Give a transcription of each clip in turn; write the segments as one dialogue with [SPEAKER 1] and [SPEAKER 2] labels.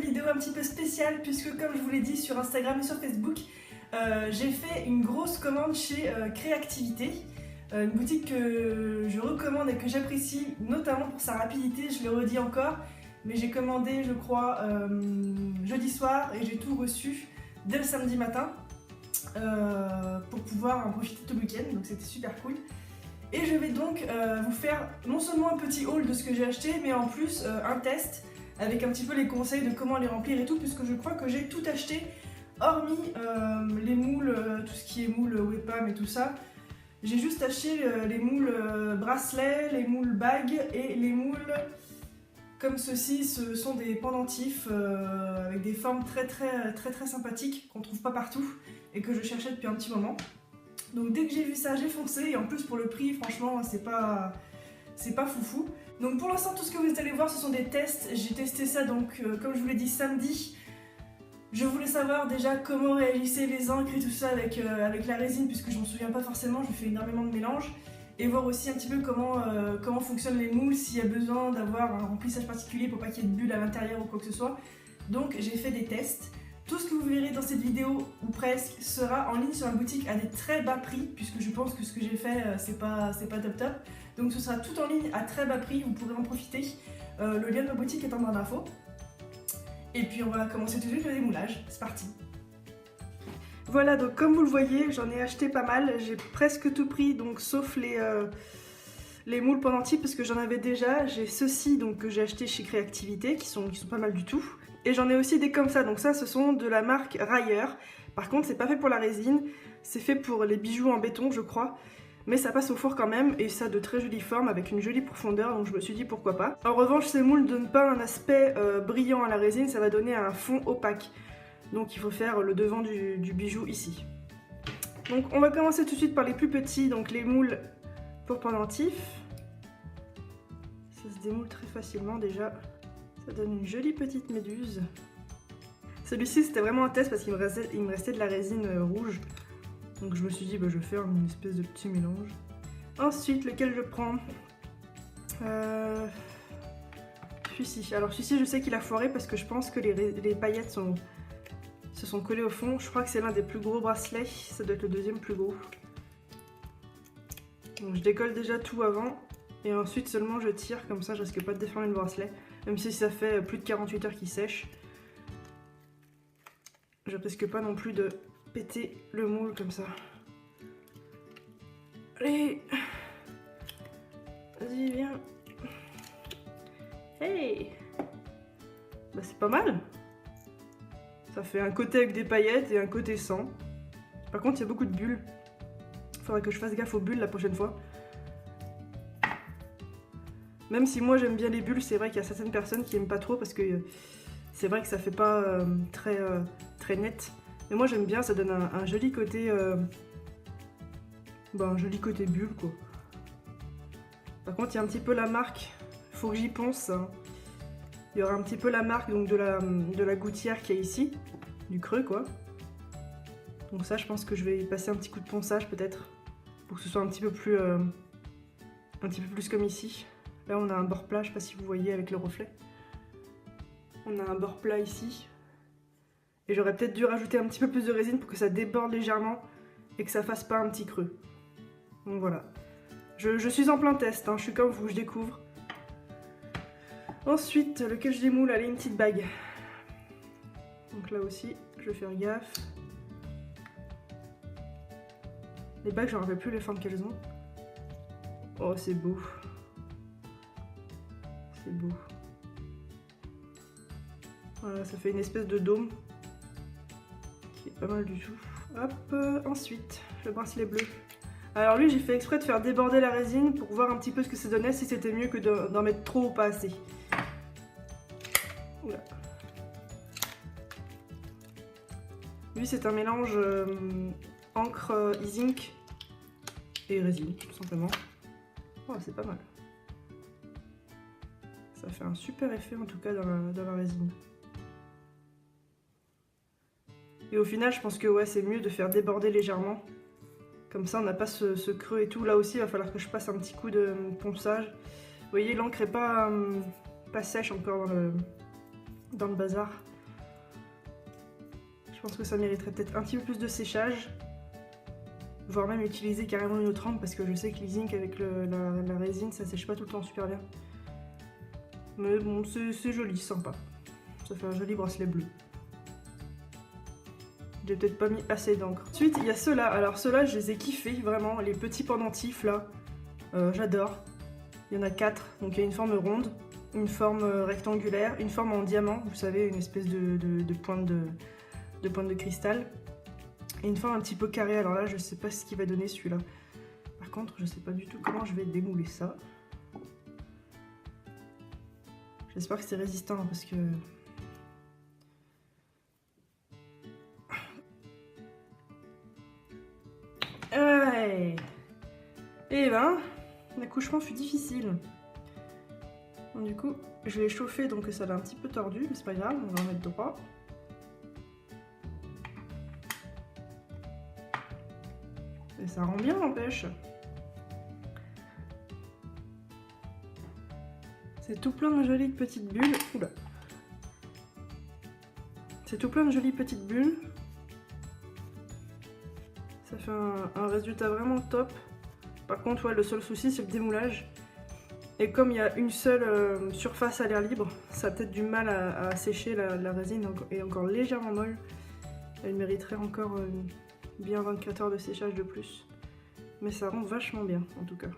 [SPEAKER 1] vidéo un petit peu spéciale puisque comme je vous l'ai dit sur Instagram et sur Facebook, j'ai fait une grosse commande chez Créactivité, une boutique que je recommande et que j'apprécie notamment pour sa rapidité, je le redis encore, mais j'ai commandé je crois jeudi soir et j'ai tout reçu dès le samedi matin pour pouvoir en profiter tout le week-end, donc c'était super cool. Et je vais donc vous faire non seulement un petit haul de ce que j'ai acheté, mais en plus un test avec un petit peu les conseils de comment les remplir et tout, puisque je crois que j'ai tout acheté, hormis les moules, tout ce qui est moules Webpam et tout ça. J'ai juste acheté les moules bracelets, les moules bagues et les moules comme ceci. Ce sont des pendentifs avec des formes très sympathiques qu'on trouve pas partout et que je cherchais depuis un petit moment. Donc dès que j'ai vu ça, j'ai foncé, et en plus pour le prix, franchement, c'est pas foufou. Donc pour l'instant, tout ce que vous allez voir, ce sont des tests. J'ai testé ça donc, comme je vous l'ai dit, samedi. Je voulais savoir déjà comment réagissaient les encres et tout ça avec la résine, puisque je m'en souviens pas forcément, je fais énormément de mélange. Et voir aussi un petit peu comment fonctionnent les moules, s'il y a besoin d'avoir un remplissage particulier pour pas qu'il y ait de bulles à l'intérieur ou quoi que ce soit. Donc j'ai fait des tests. Tout ce que vous verrez dans cette vidéo, ou presque, sera en ligne sur ma boutique à des très bas prix, puisque je pense que ce que j'ai fait, c'est pas top. Donc ce sera tout en ligne à très bas prix, vous pourrez en profiter. Le lien de ma boutique est en barre d'infos. Et puis on va commencer tout de suite le démoulage, c'est parti. Voilà, donc comme vous le voyez, j'en ai acheté pas mal, j'ai presque tout pris, donc sauf les moules pendentifs, parce que j'en avais déjà. J'ai ceux-ci donc que j'ai acheté chez Créactivité, qui sont pas mal du tout. Et j'en ai aussi des comme ça, donc ça ce sont de la marque Railleur. Par contre c'est pas fait pour la résine, c'est fait pour les bijoux en béton je crois. Mais ça passe au four quand même, et ça a de très jolies formes avec une jolie profondeur, donc je me suis dit pourquoi pas. En revanche ces moules ne donnent pas un aspect brillant à la résine, ça va donner un fond opaque. Donc il faut faire le devant du bijou ici. Donc on va commencer tout de suite par les plus petits, donc les moules pour pendentifs. Ça se démoule très facilement déjà. Ça donne une jolie petite méduse. Celui-ci c'était vraiment un test parce qu'il me restait de la résine rouge. Donc je me suis dit bah, je vais faire une espèce de petit mélange. Ensuite lequel je prends celui-ci. Alors celui-ci je sais qu'il a foiré parce que je pense que les paillettes se sont collées au fond. Je crois que c'est l'un des plus gros bracelets. Ça doit être le deuxième plus gros. Donc je décolle déjà tout avant. Et ensuite seulement je tire, comme ça je risque pas de déformer le bracelet. Même si ça fait plus de 48 heures qu'il sèche. Je risque pas non plus de péter le moule comme ça. Allez! Vas-y, viens! Hey! Bah c'est pas mal! Ça fait un côté avec des paillettes et un côté sans. Par contre il y a beaucoup de bulles. Faudrait que je fasse gaffe aux bulles la prochaine fois. Même si moi j'aime bien les bulles, c'est vrai qu'il y a certaines personnes qui aiment pas trop parce que c'est vrai que ça fait pas très net. Mais moi j'aime bien, ça donne un joli côté un joli côté bulle quoi. Par contre il y a un petit peu la marque, faut que j'y pense. Hein. Il y aura un petit peu la marque donc de la gouttière qui est ici, du creux quoi. Donc ça je pense que je vais y passer un petit coup de ponçage peut-être pour que ce soit un petit peu plus comme ici. Là on a un bord plat, je sais pas si vous voyez avec le reflet. On a un bord plat ici. Et j'aurais peut-être dû rajouter un petit peu plus de résine pour que ça déborde légèrement et que ça fasse pas un petit creux. Donc voilà. Je suis en plein test, hein. Je suis comme vous, je découvre. Ensuite, lequel je démoule, allez, une petite bague. Donc là aussi, je vais faire gaffe. Les bagues, je ne rappelle plus les formes qu'elles ont. Oh, c'est beau. C'est beau. Voilà, ça fait une espèce de dôme. Qui est pas mal du tout. Hop, ensuite, le bracelet bleu. Alors lui, j'ai fait exprès de faire déborder la résine pour voir un petit peu ce que ça donnait, si c'était mieux que d'en mettre trop ou pas assez. Oula. Lui, c'est un mélange encre e-zinc et résine, tout simplement. Oh, c'est pas mal. Ça fait un super effet en tout cas dans la résine. Et au final, je pense que ouais, c'est mieux de faire déborder légèrement. Comme ça, on n'a pas ce creux et tout. Là aussi, il va falloir que je passe un petit coup de ponçage. Vous voyez, l'encre n'est pas sèche encore dans le bazar. pense que ça mériterait peut-être un petit peu plus de séchage. Voire même utiliser carrément une autre encre parce que je sais que l'e-zinc avec la résine ça sèche pas tout le temps super bien. Mais bon, c'est joli, sympa. Ça fait un joli bracelet bleu. J'ai peut-être pas mis assez d'encre. Ensuite, il y a ceux-là. Alors ceux-là, je les ai kiffés, vraiment. Les petits pendentifs, là. J'adore. Il y en a 4. Donc il y a une forme ronde, une forme rectangulaire, une forme en diamant. Vous savez, une espèce de pointe de cristal. Et une forme un petit peu carrée. Alors là, je sais pas ce qu'il va donner celui-là. Par contre, je sais pas du tout comment je vais démouler ça. J'espère que c'est résistant parce que... Ouais. Et ben, l'accouchement fut difficile. Donc, du coup, je l'ai chauffé donc ça l'a un petit peu tordu, mais c'est pas grave, on va en mettre droit. Et ça rend bien, n'empêche. C'est tout plein de jolies petites bulles. Oula. C'est tout plein de jolies petites bulles. Ça fait un résultat vraiment top. Par contre, ouais, le seul souci, c'est le démoulage. Et comme il y a une seule surface à l'air libre, ça a peut-être du mal à sécher. La résine est encore légèrement molle. Elle mériterait encore bien 24 heures de séchage de plus. Mais ça rend vachement bien, en tout cas.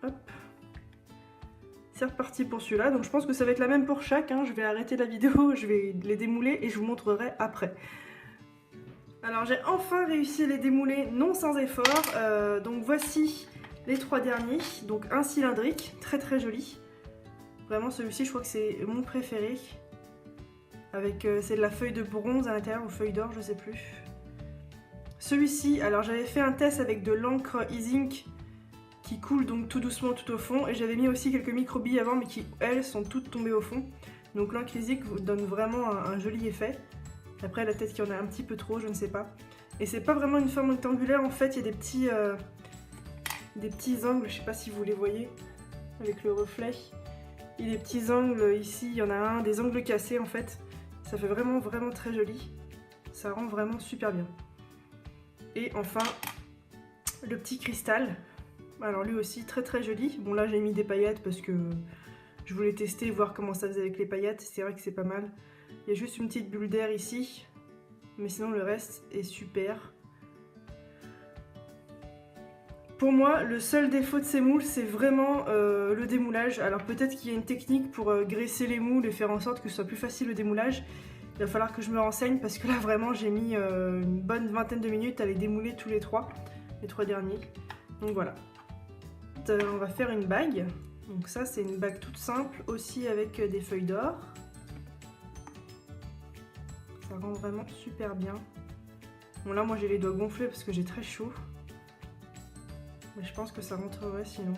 [SPEAKER 1] Hop. C'est reparti pour celui-là. Donc je pense que ça va être la même pour chaque. Hein. Je vais arrêter la vidéo, je vais les démouler et je vous montrerai après. Alors j'ai enfin réussi à les démouler, non sans effort. Donc voici les 3 derniers. Donc un cylindrique, très très joli. Vraiment celui-ci, je crois que c'est mon préféré. Avec c'est de la feuille de bronze à l'intérieur ou feuille d'or, je sais plus. Celui-ci, alors j'avais fait un test avec de l'encre e-zinc qui coule donc tout doucement tout au fond. Et j'avais mis aussi quelques microbilles avant mais qui elles sont toutes tombées au fond. Donc l'encre e-zinc vous donne vraiment un joli effet. Après la tête qu'il y en a un petit peu trop, je ne sais pas. Et c'est pas vraiment une forme rectangulaire en fait, il y a des petits angles, je sais pas si vous les voyez avec le reflet. Il y a des petits angles ici, il y en a un, des angles cassés en fait. Ça fait vraiment vraiment très joli. Ça rend vraiment super bien. Et enfin, le petit cristal. Alors lui aussi très très joli. Bon là j'ai mis des paillettes parce que je voulais tester, voir comment ça faisait avec les paillettes. C'est vrai que c'est pas mal. Il y a juste une petite bulle d'air ici. Mais sinon le reste est super. Pour moi, le seul défaut de ces moules, c'est vraiment le démoulage. Alors peut-être qu'il y a une technique pour graisser les moules et faire en sorte que ce soit plus facile le démoulage. Il va falloir que je me renseigne parce que là vraiment j'ai mis une bonne vingtaine de minutes à les démouler tous les 3 derniers. Donc voilà. On va faire une bague. Donc ça c'est une bague toute simple aussi avec des feuilles d'or. Ça rend vraiment super bien. Bon là moi j'ai les doigts gonflés parce que j'ai très chaud. Mais je pense que ça rentrerait sinon.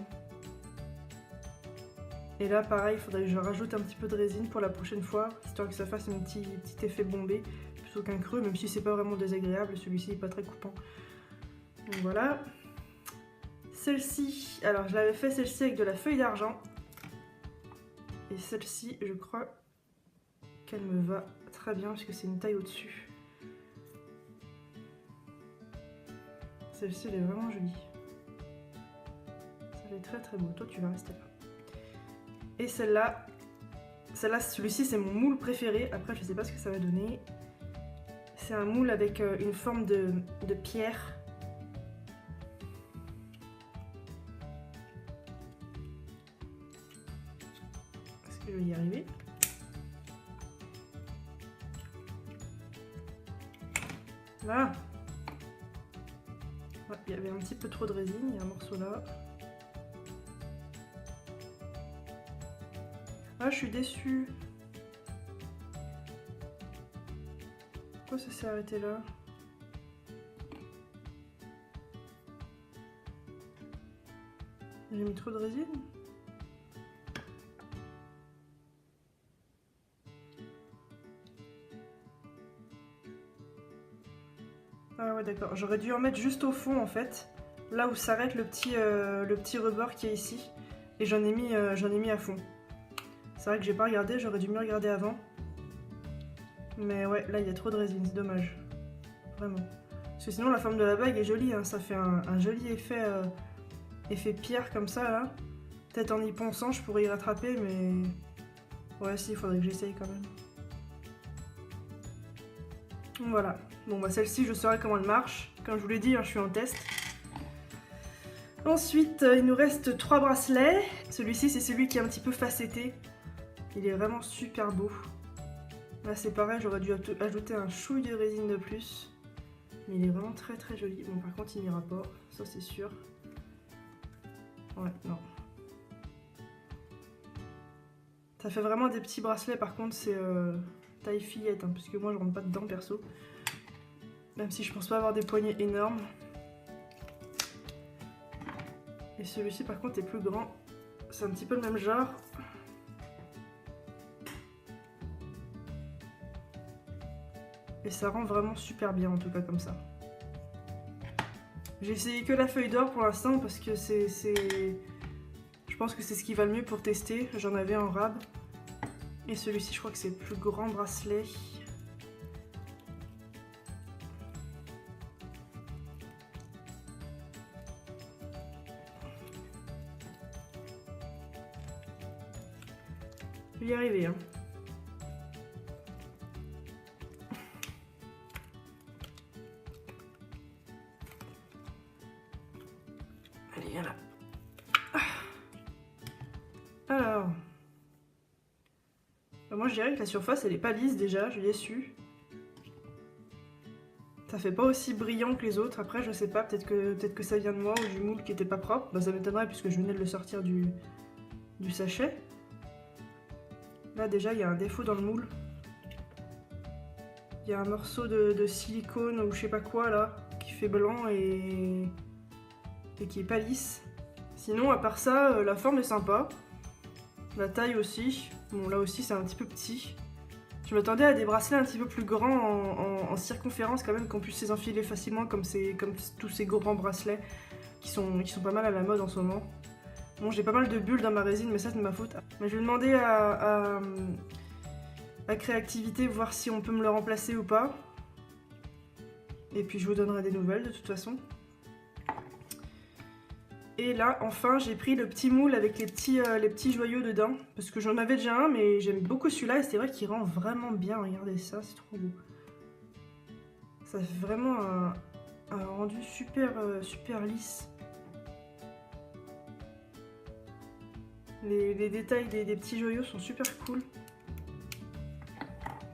[SPEAKER 1] Et là pareil, il faudrait que je rajoute un petit peu de résine pour la prochaine fois, histoire que ça fasse un petit effet bombé, plutôt qu'un creux, même si c'est pas vraiment désagréable, celui-ci n'est pas très coupant. Donc voilà. Celle-ci, alors je l'avais fait celle-ci avec de la feuille d'argent. Et celle-ci, je crois qu'elle me va très bien parce que c'est une taille au-dessus. Celle-ci, elle est vraiment jolie. Ça fait très très beau. Toi, tu vas rester là. Et celle-là, celui-ci, c'est mon moule préféré. Après, je sais pas ce que ça va donner. C'est un moule avec une forme de pierre. Est-ce que je vais y arriver? Là. Ouais, il y avait un petit peu trop de résine, il y a un morceau là. Ah, je suis déçue. Pourquoi ça s'est arrêté là? J'ai mis trop de résine? Ah ouais d'accord, j'aurais dû en mettre juste au fond en fait, là où s'arrête le petit rebord qui est ici, et j'en ai mis à fond. C'est vrai que j'ai pas regardé, j'aurais dû mieux regarder avant. Mais ouais, là il y a trop de résine, c'est dommage. Vraiment. Parce que sinon la forme de la bague est jolie, hein. Ça fait un joli effet pierre comme ça là. Peut-être en y ponçant je pourrais y rattraper, mais... Ouais si, il faudrait que j'essaye quand même. Voilà. Bon bah celle-ci je saurai comment elle marche. Comme je vous l'ai dit, hein, je suis en test. Ensuite, il nous reste 3 bracelets. Celui-ci, c'est celui qui est un petit peu facetté. Il est vraiment super beau. Là, c'est pareil, j'aurais dû ajouter un chouille de résine de plus. Mais il est vraiment très très joli. Bon, par contre, il n'ira pas, ça c'est sûr. Ouais, non. Ça fait vraiment des petits bracelets, par contre, c'est taille fillette, hein, parce que moi, je rentre pas dedans, perso. Même si je pense pas avoir des poignets énormes. Et celui-ci par contre est plus grand, c'est un petit peu le même genre. Et ça rend vraiment super bien en tout cas comme ça. J'ai essayé que la feuille d'or pour l'instant parce que je pense que c'est ce qui va le mieux pour tester. J'en avais en rab. Et celui-ci je crois que c'est le plus grand bracelet. Je vais y arriver, hein. Allez, viens là. Alors. Moi je dirais que la surface elle est pas lisse déjà, je l'ai su. Ça fait pas aussi brillant que les autres, après je sais pas, peut-être que ça vient de moi ou du moule qui était pas propre. Bah ça m'étonnerait puisque je venais de le sortir du sachet. Là déjà il y a un défaut dans le moule. Il y a un morceau de silicone ou je sais pas quoi là qui fait blanc et qui est pas lisse. Sinon à part ça la forme est sympa. La taille aussi. Bon là aussi c'est un petit peu petit. Je m'attendais à des bracelets un petit peu plus grands en circonférence quand même, qu'on puisse les enfiler facilement comme tous ces grands bracelets qui sont pas mal à la mode en ce moment. Bon, j'ai pas mal de bulles dans ma résine, mais ça c'est de ma faute. Mais je vais demander à Créativité, voir si on peut me le remplacer ou pas. Et puis je vous donnerai des nouvelles de toute façon. Et là, enfin, j'ai pris le petit moule avec les petits joyaux dedans. Parce que j'en avais déjà un, mais j'aime beaucoup celui-là. Et c'est vrai qu'il rend vraiment bien. Regardez ça, c'est trop beau. Ça fait vraiment un rendu super lisse. Les détails des petits joyaux sont super cool.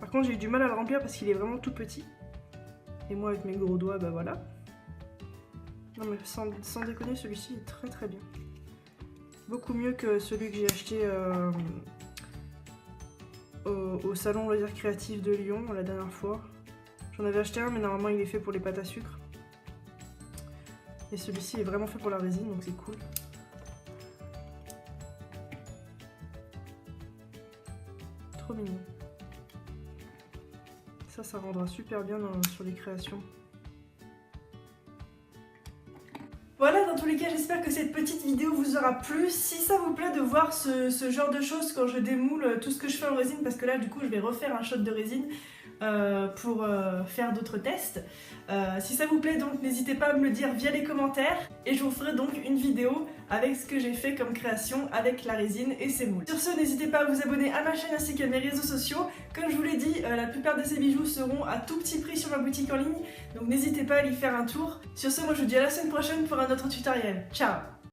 [SPEAKER 1] Par contre, j'ai eu du mal à le remplir parce qu'il est vraiment tout petit. Et moi, avec mes gros doigts, bah voilà. Non mais sans déconner, celui-ci est très bien. Beaucoup mieux que celui que j'ai acheté au salon Loisirs Créatifs de Lyon la dernière fois. J'en avais acheté un, mais normalement il est fait pour les pâtes à sucre. Et celui-ci est vraiment fait pour la résine, donc c'est cool. Trop mignon. Ça rendra super bien sur les créations. Voilà, dans tous les cas, j'espère que cette petite vidéo vous aura plu. Si ça vous plaît de voir ce genre de choses quand je démoule tout ce que je fais en résine, parce que là, du coup, je vais refaire un shot de résine pour faire d'autres tests. Si ça vous plaît, donc, n'hésitez pas à me le dire via les commentaires. Et je vous ferai donc une vidéo avec ce que j'ai fait comme création avec la résine et ces moules. Sur ce, n'hésitez pas à vous abonner à ma chaîne ainsi qu'à mes réseaux sociaux. Comme je vous l'ai dit, la plupart de ces bijoux seront à tout petit prix sur ma boutique en ligne. Donc n'hésitez pas à y faire un tour. Sur ce, moi je vous dis à la semaine prochaine pour un autre tutoriel. Ciao!